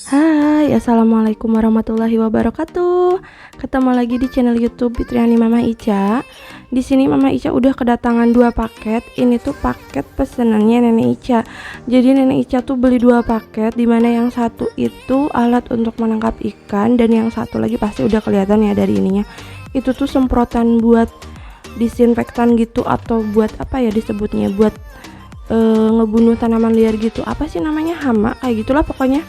Hai, assalamualaikum warahmatullahi wabarakatuh. Ketemu lagi di channel YouTube Fitriani Mama Ica. Di sini Mama Ica udah kedatangan 2 paket. Ini tuh paket pesenannya Nenek Ica. Jadi Nenek Ica tuh beli 2 paket, dimana yang satu itu alat untuk menangkap ikan dan yang satu lagi pasti udah kelihatan ya dari ininya. Itu tuh semprotan buat disinfektan gitu, atau buat apa ya disebutnya, buat ngebunuh tanaman liar gitu. Apa sih namanya, hama kayak gitulah pokoknya.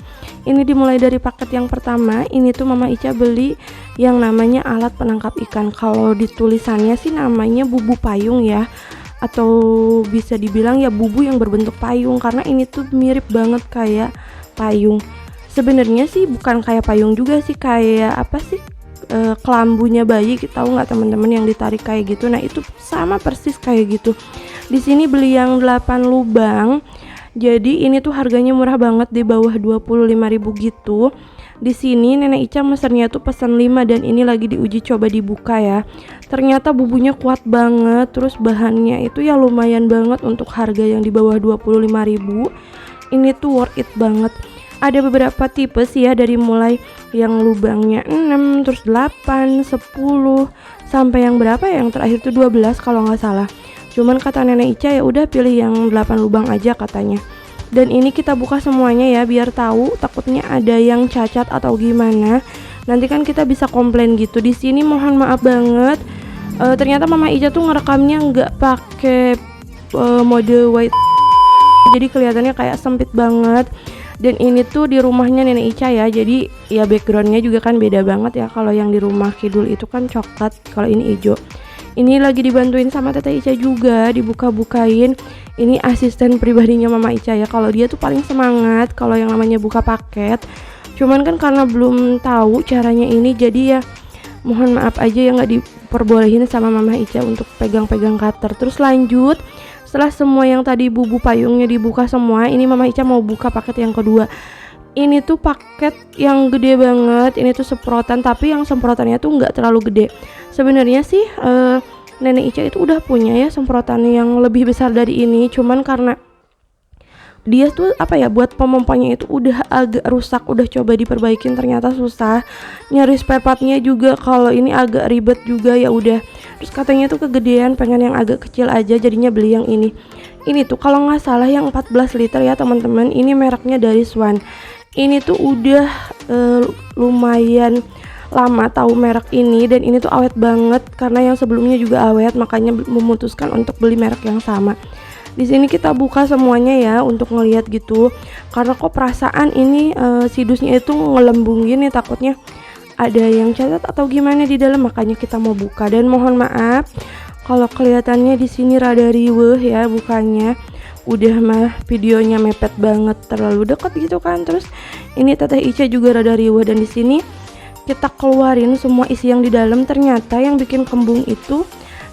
Ini dimulai dari paket yang pertama. Ini tuh Mama Ica beli yang namanya alat penangkap ikan. Kalau di tulisannya sih namanya bubu payung ya, atau bisa dibilang ya bubu yang berbentuk payung, karena ini tuh mirip banget kayak payung. Sebenarnya sih bukan kayak payung juga sih, kayak apa sih, kelambunya bayi, tahu nggak teman-teman yang ditarik kayak gitu. Nah itu sama persis kayak gitu. Di sini beli yang 8 lubang. Jadi ini tuh harganya murah banget, di bawah 25.000 gitu. Di sini Nenek Ica mesennya tuh pesan 5 dan ini lagi diuji coba dibuka ya. Ternyata bubunya kuat banget, terus bahannya itu ya lumayan banget untuk harga yang di bawah 25.000. Ini tuh worth it banget. Ada beberapa tipe sih ya, dari mulai yang lubangnya 6, terus 8, 10, sampai yang berapa ya, yang terakhir tuh 12 kalau nggak salah. Cuman kata Nenek Ica ya udah pilih yang 8 lubang aja katanya. Dan ini kita buka semuanya ya biar tahu, takutnya ada yang cacat atau gimana. Nanti kan kita bisa komplain gitu. Di sini mohon maaf banget. Ternyata Mama Ica tuh ngerekamnya nggak pakai mode wide. Jadi kelihatannya kayak sempit banget. Dan ini tuh di rumahnya Nenek Ica ya. Jadi ya backgroundnya juga kan beda banget ya. Kalau yang di rumah Kidul itu kan coklat, kalau ini hijau. Ini lagi dibantuin sama Teteh Ica juga, dibuka-bukain. Ini asisten pribadinya Mama Ica ya. Kalau dia tuh paling semangat kalau yang namanya buka paket. Cuman kan karena belum tahu caranya ini, jadi ya mohon maaf aja ya nggak diperbolehin sama Mama Ica untuk pegang-pegang cutter. Terus lanjut, setelah semua yang tadi bubu payungnya dibuka semua, ini Mama Ica mau buka paket yang kedua. Ini tuh paket yang gede banget. Ini tuh semprotan, tapi yang semprotannya tuh nggak terlalu gede. Sebenarnya sih Nenek Ica itu udah punya ya semprotan yang lebih besar dari ini. Cuman karena dia tuh apa ya, buat pemompanya itu udah agak rusak, udah coba diperbaikin ternyata susah. Nyari spare partnya juga kalau ini agak ribet juga, ya udah. Terus katanya tuh kegedean, pengen yang agak kecil aja, jadinya beli yang ini. Ini tuh kalau nggak salah yang 14 liter ya teman-teman. Ini mereknya dari Swan. Ini tuh udah lumayan lama tahu merek ini, dan ini tuh awet banget karena yang sebelumnya juga awet, makanya memutuskan untuk beli merek yang sama. Di sini kita buka semuanya ya untuk ngelihat gitu, karena kok perasaan ini si dusnya itu ngelembung gini, takutnya ada yang cacat atau gimana di dalam, makanya kita mau buka. Dan mohon maaf kalau kelihatannya di sini rada riweuh ya bukannya. Udah mah videonya mepet banget, terlalu dekat gitu kan. Terus ini Teteh Ica juga rada riweuh, dan di sini kita keluarin semua isi yang di dalam. Ternyata yang bikin kembung itu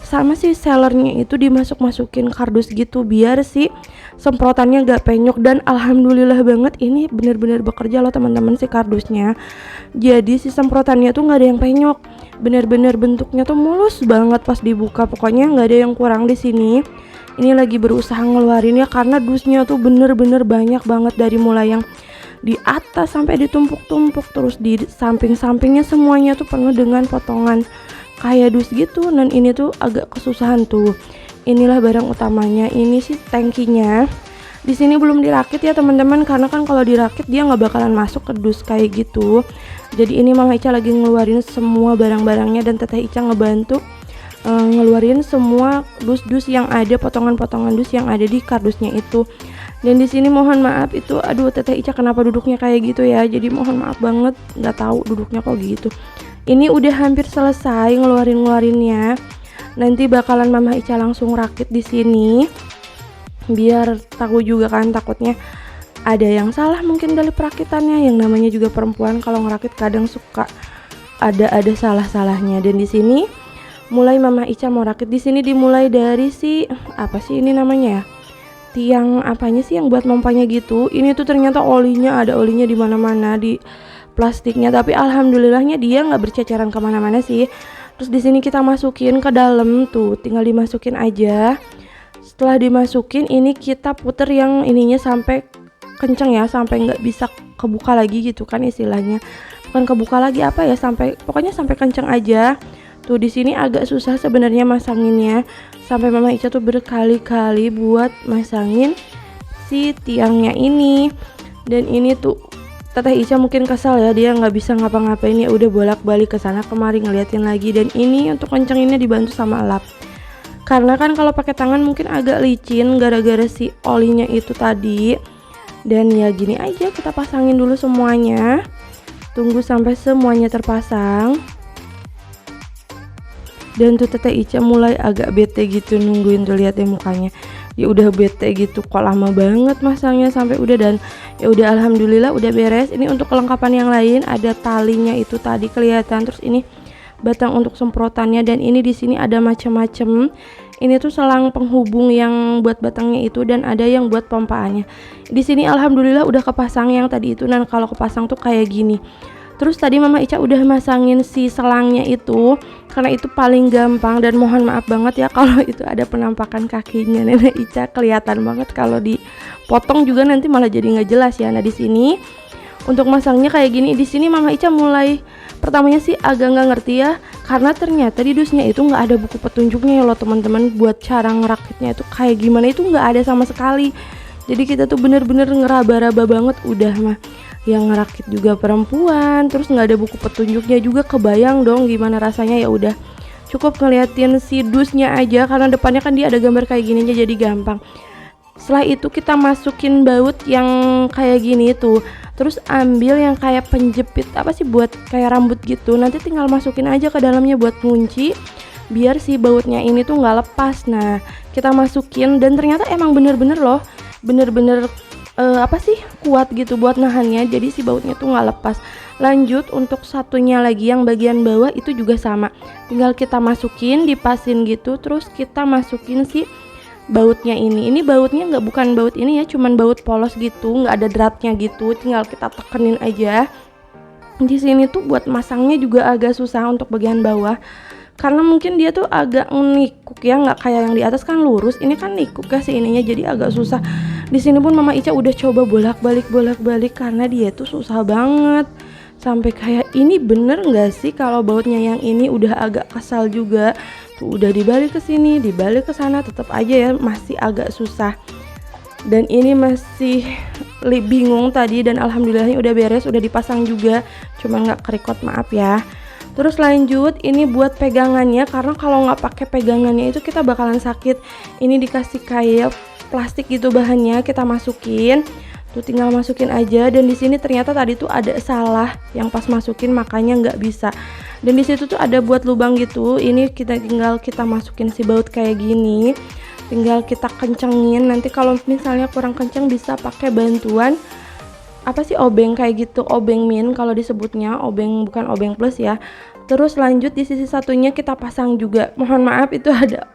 sama si sellernya itu dimasuk-masukin kardus gitu biar si semprotannya gak penyok. Dan alhamdulillah banget ini bener-bener bekerja loh teman-teman si kardusnya. Jadi si semprotannya tuh gak ada yang penyok, bener-bener bentuknya tuh mulus banget pas dibuka. Pokoknya gak ada yang kurang di sini. Ini lagi berusaha ngeluarin ya, karena dusnya tuh bener-bener banyak banget, dari mulai yang di atas sampai ditumpuk-tumpuk, terus di samping-sampingnya semuanya tuh penuh dengan potongan kayak dus gitu. Dan ini tuh agak kesusahan tuh. Inilah barang utamanya. Ini sih tangkinya. Di sini belum dirakit ya teman-teman, karena kan kalau dirakit dia nggak bakalan masuk ke dus kayak gitu. Jadi ini Mama Ica lagi ngeluarin semua barang-barangnya, dan Teteh Ica ngebantu ngeluarin semua dus-dus yang ada, potongan-potongan dus yang ada di kardusnya itu. Dan di sini mohon maaf itu, aduh Teteh Ica kenapa duduknya kayak gitu ya. Jadi mohon maaf banget, nggak tahu duduknya kok gitu. Ini udah hampir selesai ngeluarinnya. Nanti bakalan Mama Ica langsung rakit di sini. Biar tahu juga kan, takutnya ada yang salah mungkin dari perakitannya. Yang namanya juga perempuan kalau ngerakit kadang suka ada salah-salahnya. Dan di sini mulai Mama Ica mau rakit. Di sini dimulai dari si apa sih ini namanya ya, tiang apanya sih yang buat pompanya gitu. Ini tuh ternyata olinya, ada olinya di mana-mana di plastiknya, tapi alhamdulillahnya dia nggak berceceran kemana-mana sih. Terus di sini kita masukin ke dalam tuh, tinggal dimasukin aja. Setelah dimasukin ini kita puter yang ininya sampai kenceng ya, sampai nggak bisa kebuka lagi gitu kan istilahnya. Bukan kebuka lagi apa ya, sampai pokoknya sampai kenceng aja. Tuh di sini agak susah sebenarnya masanginnya. Sampai Mama Ica tuh berkali-kali buat masangin si tiangnya ini. Dan ini tuh Teteh Ica mungkin kesal ya, dia nggak bisa ngapa-ngapain ya, udah bolak-balik ke sana kemari ngeliatin lagi. Dan ini untuk kencenginnya dibantu sama elap. Karena kan kalau pakai tangan mungkin agak licin gara-gara si olinya itu tadi. Dan ya gini aja, kita pasangin dulu semuanya. Tunggu sampai semuanya terpasang. Dan tuh Teteh Ica mulai agak bete gitu nungguin, tuh lihat deh mukanya. Ya udah bete gitu, kok lama banget masangnya sampai udah. Dan ya udah alhamdulillah udah beres. Ini untuk kelengkapan yang lain ada talinya itu tadi kelihatan. Terus ini batang untuk semprotannya, dan ini di sini ada macam-macam. Ini tuh selang penghubung yang buat batangnya itu, dan ada yang buat pompaannya. Di sini alhamdulillah udah kepasang yang tadi itu. Dan kalau kepasang tuh kayak gini. Terus tadi Mama Ica udah masangin si selangnya itu, karena itu paling gampang. Dan mohon maaf banget ya kalau itu ada penampakan kakinya Nenek Ica, kelihatan banget kalau dipotong juga nanti malah jadi nggak jelas ya. Nah di sini untuk masangnya kayak gini. Di sini Mama Ica mulai pertamanya sih agak nggak ngerti ya, karena ternyata di dusnya itu nggak ada buku petunjuknya ya loh teman-teman, buat cara ngerakitnya itu kayak gimana itu nggak ada sama sekali. Jadi kita tuh bener-bener ngeraba-raba banget udah mah. Yang ngerakit juga perempuan, terus nggak ada buku petunjuknya juga, kebayang dong gimana rasanya. Ya udah cukup ngeliatin si dusnya aja, karena depannya kan dia ada gambar kayak gini aja, jadi gampang. Setelah itu kita masukin baut yang kayak gini tuh, terus ambil yang kayak penjepit apa sih, buat kayak rambut gitu, nanti tinggal masukin aja ke dalamnya buat ngunci biar si bautnya ini tuh nggak lepas. Nah kita masukin, dan ternyata emang bener-bener loh, bener-bener apa sih, kuat gitu buat nahannya, jadi si bautnya tuh nggak lepas. Lanjut untuk satunya lagi yang bagian bawah itu juga sama, tinggal kita masukin, dipasin gitu, terus kita masukin si bautnya ini bautnya bukan baut ini ya, cuman baut polos gitu, nggak ada dratnya gitu, tinggal kita tekenin aja. Di sini tuh buat masangnya juga agak susah untuk bagian bawah, karena mungkin dia tuh agak nikuk ya, nggak kayak yang di atas kan lurus, ini kan nikuk ya si ininya, jadi agak susah. Di sini pun Mama Ica udah coba bolak-balik karena dia tuh susah banget. Sampai kayak ini bener nggak sih kalau bautnya yang ini, udah agak kesal juga. Tuh udah dibalik ke sini, dibalik ke sana, tetap aja ya masih agak susah. Dan ini masih bingung tadi, dan alhamdulillahnya udah beres, udah dipasang juga, cuma nggak kerikot, maaf ya. Terus lanjut ini buat pegangannya, karena kalau nggak pakai pegangannya itu kita bakalan sakit. Ini dikasih kayak plastik gitu bahannya, kita masukin tuh, tinggal masukin aja. Dan di sini ternyata tadi tuh ada salah yang pas masukin, makanya nggak bisa. Dan di situ tuh ada buat lubang gitu, ini tinggal kita masukin si baut kayak gini, tinggal kita kencengin. Nanti kalau misalnya kurang kenceng bisa pakai bantuan apa sih, obeng kayak gitu, obeng min kalau disebutnya, obeng bukan obeng plus ya. Terus lanjut di sisi satunya kita pasang juga. Mohon maaf itu ada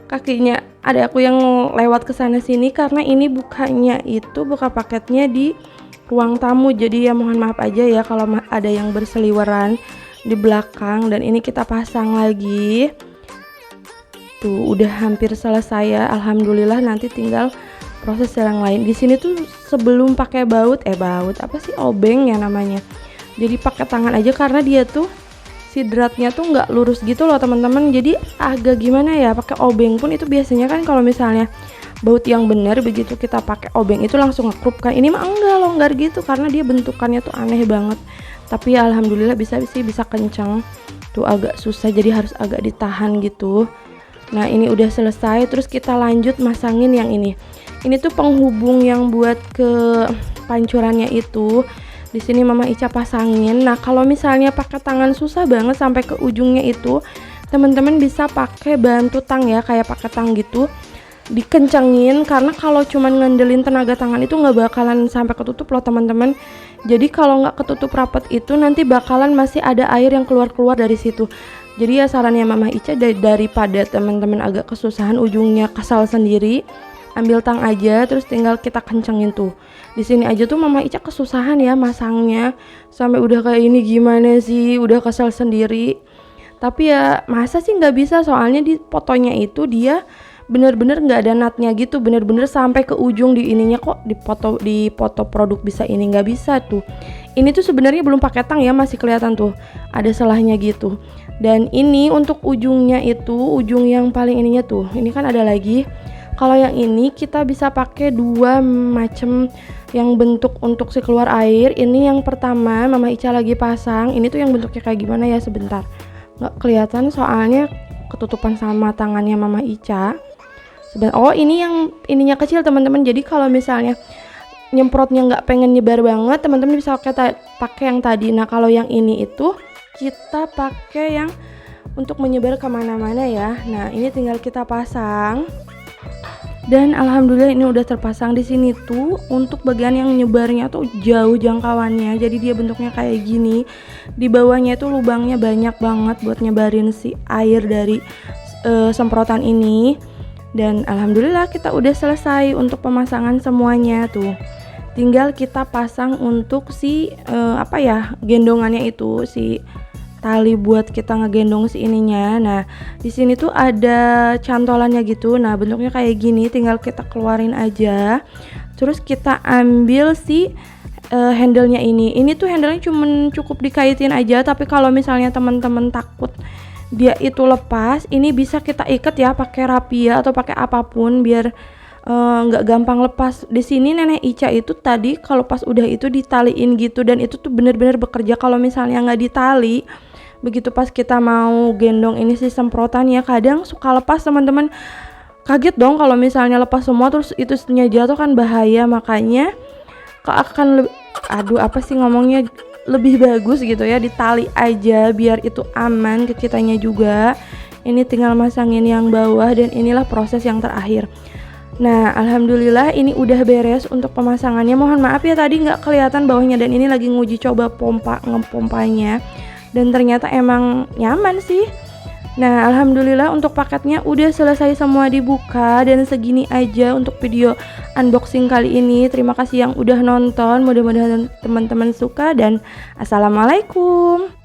kakinya, ada aku yang lewat ke sana sini, karena ini bukanya itu buka paketnya di ruang tamu, jadi ya mohon maaf aja ya kalau ada yang berseliweran di belakang. Dan ini kita pasang lagi tuh, udah hampir selesai ya alhamdulillah. Nanti tinggal proses yang lain. Di sini tuh sebelum pakai baut apa sih, obeng ya namanya, jadi pakai tangan aja, karena dia tuh si dratnya tuh nggak lurus gitu loh teman-teman, jadi agak gimana ya. Pakai obeng pun itu biasanya kan kalau misalnya baut yang bener, begitu kita pakai obeng itu langsung ngekrup kan. Ini mah enggak, longgar gitu, karena dia bentukannya tuh aneh banget. Tapi ya alhamdulillah bisa kencang. Tuh agak susah, jadi harus agak ditahan gitu. Nah ini udah selesai. Terus kita lanjut masangin yang ini tuh penghubung yang buat ke pancurannya itu. Di sini Mama Ica pasangin. Nah kalau misalnya pakai tangan susah banget sampai ke ujungnya itu, teman-teman bisa pakai bantu tang ya, kayak pakai tang gitu, dikencengin. Karena kalau cuman ngandelin tenaga tangan itu nggak bakalan sampai ketutup loh teman-teman. Jadi kalau nggak ketutup rapat itu nanti bakalan masih ada air yang keluar-keluar dari situ. Jadi ya sarannya Mama Ica daripada teman-teman agak kesusahan ujungnya kesal sendiri, ambil tang aja terus tinggal kita kencengin tuh. Di sini aja tuh Mama Ica kesusahan ya masangnya, sampai udah kayak ini gimana sih, udah kesal sendiri. Tapi ya masa sih nggak bisa, soalnya di fotonya itu dia bener-bener nggak ada natnya gitu, bener-bener sampai ke ujung di ininya, kok di foto produk bisa ini nggak bisa tuh. Ini tuh sebenarnya belum pakai tang ya, masih kelihatan tuh ada selahnya gitu. Dan ini untuk ujungnya itu, ujung yang paling ininya tuh, ini kan ada lagi. Kalau yang ini kita bisa pakai dua macam yang bentuk untuk si keluar air. Ini yang pertama Mama Ica lagi pasang, ini tuh yang bentuknya kayak gimana ya, sebentar nggak kelihatan soalnya ketutupan sama tangannya Mama Ica. Oh, ini yang ininya kecil teman-teman, jadi kalau misalnya nyemprotnya nggak pengen nyebar banget, teman-teman bisa pakai yang tadi. Nah kalau yang ini itu kita pakai yang untuk menyebar kemana-mana ya. Nah ini tinggal kita pasang, dan alhamdulillah ini udah terpasang. Di sini tuh untuk bagian yang nyebarnya tuh jauh jangkauannya, jadi dia bentuknya kayak gini. Di bawahnya itu lubangnya banyak banget buat nyebarin si air dari semprotan ini. Dan alhamdulillah kita udah selesai untuk pemasangan semuanya tuh. Tinggal kita pasang untuk si gendongannya itu, si tali buat kita ngegendong si ininya. Nah di sini tuh ada cantolannya gitu. Nah bentuknya kayak gini, tinggal kita keluarin aja. Terus kita ambil si handle-nya ini. Ini tuh handle-nya cukup dikaitin aja, tapi kalau misalnya teman-teman takut dia itu lepas, ini bisa kita ikat ya pakai rapia atau pakai apapun biar nggak gampang lepas. Di sini Nenek Ica itu tadi kalau pas udah itu ditaliin gitu, dan itu tuh bener-bener bekerja. Kalau misalnya nggak ditali, begitu pas kita mau gendong ini si semprotan ya kadang suka lepas teman-teman. Kaget dong kalau misalnya lepas semua terus itu jatuh kan bahaya. Makanya akan lebih bagus gitu ya ditali aja biar itu aman ke kitanya juga. Ini tinggal masangin yang bawah, dan inilah proses yang terakhir. Nah alhamdulillah ini udah beres untuk pemasangannya. Mohon maaf ya tadi nggak kelihatan bawahnya, dan ini lagi nguji coba ngepompanya, dan ternyata emang nyaman sih. Nah alhamdulillah untuk paketnya udah selesai semua dibuka, dan segini aja untuk video unboxing kali ini. Terima kasih yang udah nonton, mudah-mudahan teman-teman suka, dan assalamualaikum.